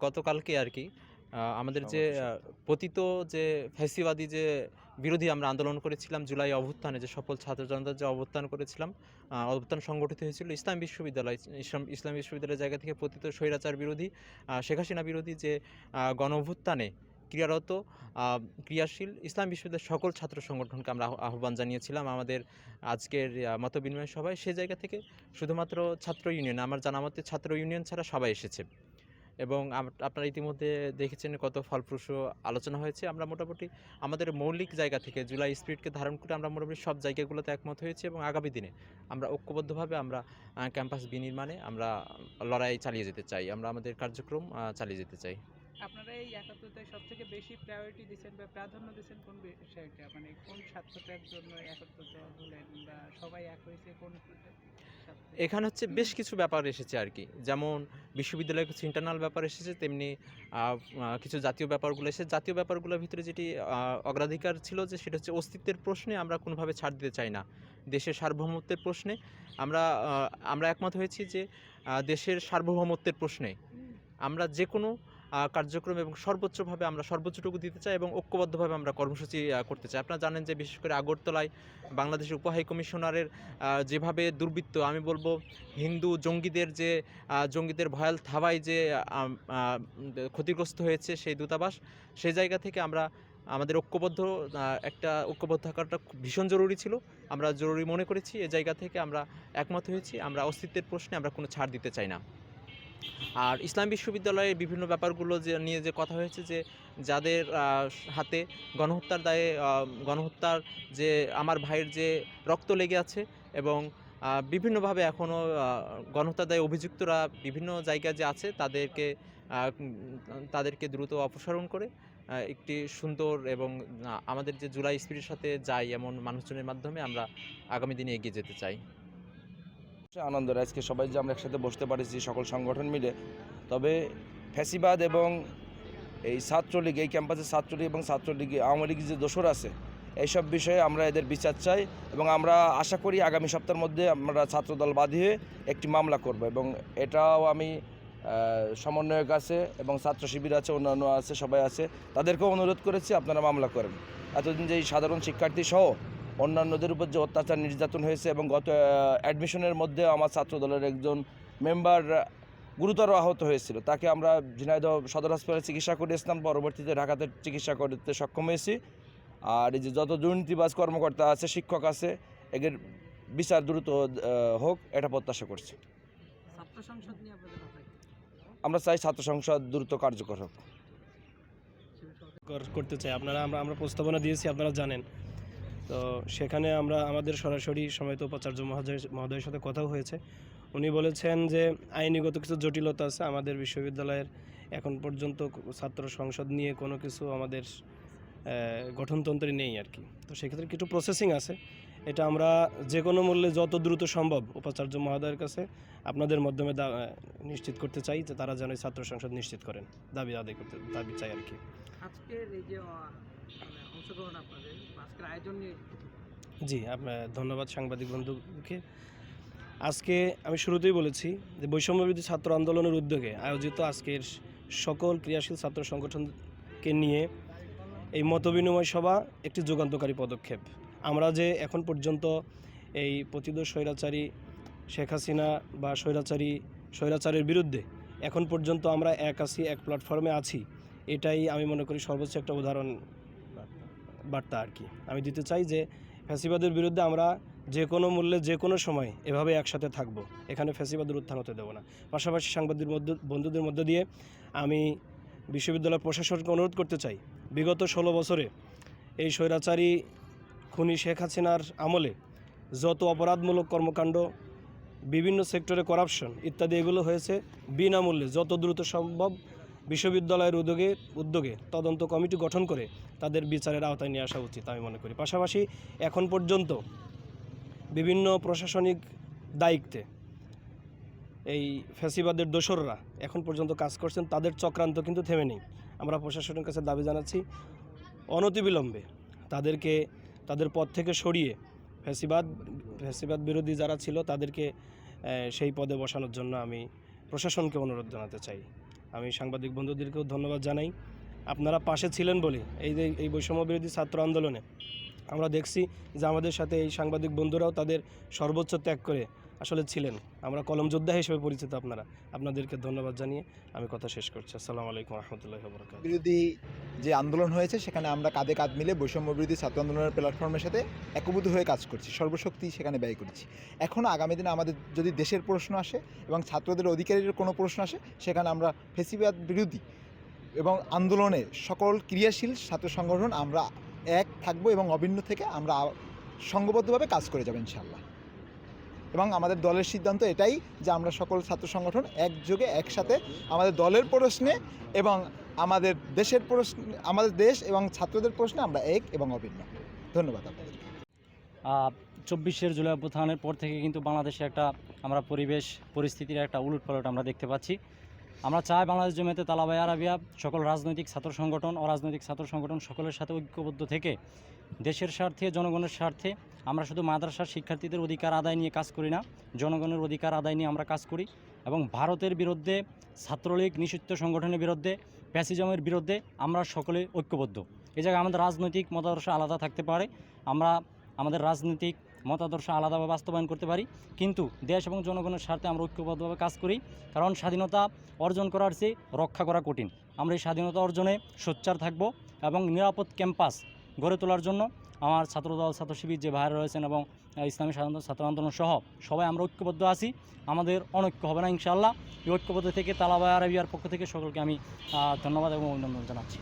গতকালকে আরকি আমাদের যে সমাবেশে। পতিত যে ফ্যাসিবাদী যে বিরোধী আমরা আন্দোলন করেছিলাম জুলাই অভ্যুত্থানে যে সফল ছাত্র জনতার যে অবস্থান করেছিলাম, অভ্যুত্থান সংগঠিত হয়েছিল ইসলাম বিশ্ববিদ্যালয়ের জায়গা থেকে পতিত স্বৈরাচার বিরোধী, শেখ হাসিনা বিরোধী যে গণ অভ্যুত্থানে ক্রিয়ারত আ ক্রিয়াশীল ইসলাম বিশ্ববিদ্যালয়ের সকল ছাত্র সংগঠনকে আমরা আহ্বান জানিয়েছিলাম আমাদের আজকের মতবিনিময় সভায়। সে জায়গা থেকে শুধুমাত্র ছাত্র ইউনিয়ন, আমার জানা মতে ছাত্র ইউনিয়ন ছাড়া সবাই এসেছে। এবং আপনারা ইতিমধ্যে দেখেছেন কত ফলপ্রসূ আলোচনা হয়েছে। আমরা মোটামুটি আমাদের মৌলিক জায়গা থেকে জুলাই স্পিরিটকে ধারণ করে আমরা মোটামুটি সব জায়গাগুলোতে একমত হয়েছি এবং আগামী দিনে আমরা ঐক্যবদ্ধভাবে আমরা ক্যাম্পাস বিনির্মাণে আমরা লড়াই চালিয়ে যেতে চাই। আমরা আমাদের কার্যক্রম চালিয়ে যেতে চাই। আপনারা এই একাত্তরটায় সবথেকে বেশি প্রায়োরিটি দিচ্ছেন বা প্রাধান্য দিচ্ছেন কোন বিষয়টা? মানে কোন স্বার্থটার জন্য একাত্তরটা হলেন বা সবাই এক হয়েছে কোন স্বার্থে? এখানে হচ্ছে বেশ কিছু ব্যাপার এসেছে আরকি। যেমন বিশ্ববিদ্যালয়ে কিছু ইন্টারনাল ব্যাপার এসেছে, তেমনি আ আ কিছু জাতীয় ব্যাপারগুলো এসেছে। জাতীয় ব্যাপারগুলোর ভিতরে যেটি অগ্রাধিকার ছিল যে সেটা হচ্ছে অস্তিত্বের প্রশ্নে আমরা কোনোভাবে ছাড় দিতে চাই না। দেশের সার্বভৌমত্বের প্রশ্নে আমরা আমরা একমত হয়েছি যে দেশের সার্বভৌমত্বের প্রশ্নে আমরা যেকোনো কার্যক্রম এবং সর্বোচ্চভাবে আমরা সর্বোচ্চটুকু দিতে চাই এবং ঐক্যবদ্ধভাবে আমরা কর্মসূচি করতে চাই। আপনারা জানেন যে বিশেষ করে আগরতলায় বাংলাদেশের উপহাই কমিশনারের যেভাবে দুর্বৃত্ত, আমি বলব হিন্দু জঙ্গিদের যে জঙ্গিদের ভয়াল থাবায় যে আম আ ক্ষতিগ্রস্ত হয়েছে সেই দূতাবাস, সেই জায়গা থেকে আমরা আমাদের একটা ঐক্যবদ্ধ থাকাটা খুব ভীষণ জরুরি ছিল। আমরা জরুরি মনে করেছি। এ জায়গা থেকে আমরা একমত হয়েছি। আমরা অস্তিত্বের প্রশ্নে আমরা কোনো ছাড় দিতে চাই না। আর ইসলাম বিশ্ববিদ্যালয়ে বিভিন্ন ব্যাপারগুলো যে নিয়ে যে কথা হয়েছে যে যাদের হাতে গণহত্যার দায়ে গণহত্যার যে আমার ভাইয়ের যে রক্ত লেগে আছে এবং বিভিন্নভাবে এখনও গণহত্যার দায়ে অভিযুক্তরা বিভিন্ন জায়গায় যে আছে তাদেরকে দ্রুত অপসারণ করে একটি সুন্দর এবং আমাদের যে জুলাই স্পিরিটের সাথে যায় এমন মানুষজনের মাধ্যমে আমরা আগামী দিনে এগিয়ে যেতে চাই। আনন্দের আজকে সবাই যে আমরা একসাথে বসতে পারছি সকল সংগঠন মিলে। তবে ফ্যাসিবাদ এবং এই ছাত্রলীগ, এই ক্যাম্পাসে ছাত্রলীগ এবং ছাত্রলীগ আওয়ামী লীগ যে দোসর আছে, এইসব বিষয়ে আমরা এদের বিচার চাই এবং আমরা আশা করি আগামী সপ্তাহের মধ্যে আমরা ছাত্রদল বাঁধিয়ে একটি মামলা করব এবং এটাও আমি সমন্বয়ক আছে এবং ছাত্র শিবির আছে, অন্যান্য আছে, সবাই আছে, তাদেরকেও অনুরোধ করেছি আপনারা মামলা করেন। এতদিন যে এই সাধারণ শিক্ষার্থী সহ অন্যান্যদের উপর যে অত্যাচার নির্যাতন হয়েছে এবং গত অ্যাডমিশনের মধ্যে আমার ছাত্রদলের একজন মেম্বার গুরুতর আহত হয়েছিল, তাকে আমরা ঝিনাইদহ সদর হাসপাতালে চিকিৎসা করেছিলাম, পরবর্তীতে ঢাকাতে চিকিৎসা করতে সক্ষম হয়েছি। আর এই যে যত দুর্নীতিবাজ কর্মকর্তা আছে, শিক্ষক আছে, এদের বিচার দ্রুত হোক এটা প্রত্যাশা করছি। ছাত্র সংসদ নিয়ে আপনাদের কথা কি? আমরা চাই ছাত্র সংসদ দ্রুত কার্যকর হোক। করতে চাই। আমরা প্রস্তাবনা দিয়েছি, আপনারা জানেন। তো সেখানে আমরা আমাদের সরাসরি সময়ত উপাচার্য মহোদয়ের সাথে কথাও হয়েছে। উনি বলেছেন যে আইনিগত কিছু জটিলতা আছে আমাদের বিশ্ববিদ্যালয়ের, এখন পর্যন্ত ছাত্র সংসদ নিয়ে কোনো কিছু আমাদের গঠনতন্ত্রে নেই আর কি। তো সেক্ষেত্রে কিছু প্রসেসিং আছে, এটা আমরা যে কোনো মূল্যে যত দ্রুত সম্ভব উপাচার্য মহোদয়ের কাছে আপনাদের মাধ্যমে নিশ্চিত করতে চাই যে তারা যেন ছাত্র সংসদ নিশ্চিত করেন, দাবি চাই আর কি। আজকের এই যে অংশগ্রহণ আপনাদের আজকের আয়োজন নিয়ে জি, ধন্যবাদ সাংবাদিক বন্ধুকে। আজকে আমি শুরুতেই বলেছি যে বৈষম্যবিরোধী ছাত্র আন্দোলনের উদ্যোগে আয়োজিত আজকের সকল ক্রিয়াশীল ছাত্র সংগঠনকে নিয়ে এই মতবিনিময় সভা একটি যুগান্তকারী পদক্ষেপ। আমরা যে এখন পর্যন্ত এই পতিত স্বৈরাচারী শেখ হাসিনা বা স্বৈরাচারের বিরুদ্ধে এখন পর্যন্ত আমরা এক প্ল্যাটফর্মে আছি, এটাই আমি মনে করি সর্বোচ্চ একটা উদাহরণ বার্তা আর কি। আমি দিতে চাই যে ফ্যাসিবাদের বিরুদ্ধে আমরা যে কোনো মূল্যে যে কোনো সময় এভাবে একসাথে থাকব, এখানে ফ্যাসিবাদের উত্থান হতে দেবো না। পাশাপাশি সাংবাদিক বন্ধুদের মধ্য দিয়ে আমি বিশ্ববিদ্যালয় প্রশাসনকে অনুরোধ করতে চাই, বিগত 16 বছরে এই স্বৈরাচারী খুনি শেখ হাসিনার আমলে যত অপরাধমূলক কর্মকাণ্ড, বিভিন্ন সেক্টরে করাপশন ইত্যাদি এগুলো হয়েছে, বিনামূল্যে যত দ্রুত সম্ভব বিশ্ববিদ্যালয়ের উদ্যোগে তদন্ত কমিটি গঠন করে তাদের বিচারের আওতায় নিয়ে আসা উচিত আমি মনে করি। পাশাপাশি এখন পর্যন্ত বিভিন্ন প্রশাসনিক দায়িত্বে এই ফ্যাসিবাদের দোসররা এখন পর্যন্ত কাজ করছেন, তাদের চক্রান্ত কিন্তু থেমে নেই। আমরা প্রশাসনের কাছে দাবি জানাচ্ছি অনতিবিলম্বে তাদেরকে তাদের পদ থেকে সরিয়ে ফ্যাসিবাদ বিরোধী যারা ছিল তাদেরকে সেই পদে বসানোর জন্য আমি প্রশাসনকে অনুরোধ জানাতে চাই। আমি সাংবাদিক বন্ধুদেরকেও ধন্যবাদ জানাই। আপনারা পাশে ছিলেন বলে এই বৈষম্য বিরোধী ছাত্র আন্দোলনে আমরা দেখছি যে আমাদের সাথে এই সাংবাদিক বন্ধুরাও তাদের সর্বোচ্চ ত্যাগ করে আসলে ছিলেন। আমরা কলম যোদ্ধা হিসেবে পরিচিত। আপনাদেরকে ধন্যবাদ জানিয়ে আমি কথা শেষ করছি। আসসালামু আলাইকুম রহমতুল্লাহি ওয়া বারাকাতুহু। বিরোধী যে আন্দোলন হয়েছে সেখানে আমরা কাঁধে কাঁধ মিলে বৈষম্য বিরোধী ছাত্র আন্দোলনের প্ল্যাটফর্মের সাথে একীভূত হয়ে কাজ করছি, সর্বশক্তি সেখানে ব্যয় করছি। এখনও আগামী দিনে আমাদের যদি দেশের প্রশ্ন আসে এবং ছাত্রদের অধিকারের কোনো প্রশ্ন আসে, সেখানে আমরা ফ্যাসিবাদ বিরোধী এবং আন্দোলনের সকল ক্রিয়াশীল ছাত্র সংগঠন আমরা এক থাকবো এবং অভিন্ন থেকে আমরা সংঘবদ্ধভাবে কাজ করে যাবো ইনশাআল্লাহ। এবং আমাদের দলের সিদ্ধান্ত এটাই যে আমরা সকল ছাত্র সংগঠন একযোগে একসাথে আমাদের দলের প্রশ্নে এবং আমাদের দেশের প্রশ্নে, আমাদের দেশ এবং ছাত্রদের প্রশ্নে আমরা এক এবং অভিন্ন। ধন্যবাদ আপনাদের। 24 জুলাই অভ্যুত্থানের পর থেকে কিন্তু বাংলাদেশে আমরা পরিস্থিতির একটা উলটপালট আমরা দেখতে পাচ্ছি। আমরা চাই বাংলাদেশ জমিয়তে তালাবাই আরাবিয়া সকল রাজনৈতিক ছাত্র সংগঠন, অরাজনৈতিক ছাত্র সংগঠন সকলের সাথে ঐক্যবদ্ধ থেকে দেশের স্বার্থে, জনগণের স্বার্থে আমরা শুধু মাদ্রাসার শিক্ষার্থীদের অধিকার আদায় নিয়ে কাজ করি না, জনগণের অধিকার আদায় নিয়ে আমরা কাজ করি। এবং ভারতের বিরুদ্ধে, ছাত্রলীগ নিষিদ্ধ সংগঠনের বিরুদ্ধে, প্যাসিজমের বিরুদ্ধে আমরা সকলে ঐক্যবদ্ধ। এই জায়গায় আমাদের রাজনৈতিক মতাদর্শ আলাদা থাকতে পারে, আমরা আমাদের রাজনৈতিক মতাদর্শ আলাদাভাবে বাস্তবায়ন করতে পারি, কিন্তু দেশ এবং জনগণের স্বার্থে আমরা ঐক্যবদ্ধভাবে কাজ করি। কারণ স্বাধীনতা অর্জন করার চেয়ে রক্ষা করা কঠিন। আমরা এই স্বাধীনতা অর্জনে সোচ্চার থাকব এবং নিরাপদ ক্যাম্পাস গড়ে তোলার জন্য আমার ছাত্রদল, ছাত্র শিবির যে ভাইরা রয়েছেন এবং ইসলামী স্বাধীনতা ছাত্র আন্দোলন সহ সবাই আমরা ঐক্যবদ্ধ আছি। আমাদের অনৈক্য হবে না ইনশাআল্লাহ। এই ঐক্যবদ্ধ থেকে তালাবাই আরাবিয়ার পক্ষ থেকে সকলকে আমি ধন্যবাদ এবং অভিনন্দন জানাচ্ছি।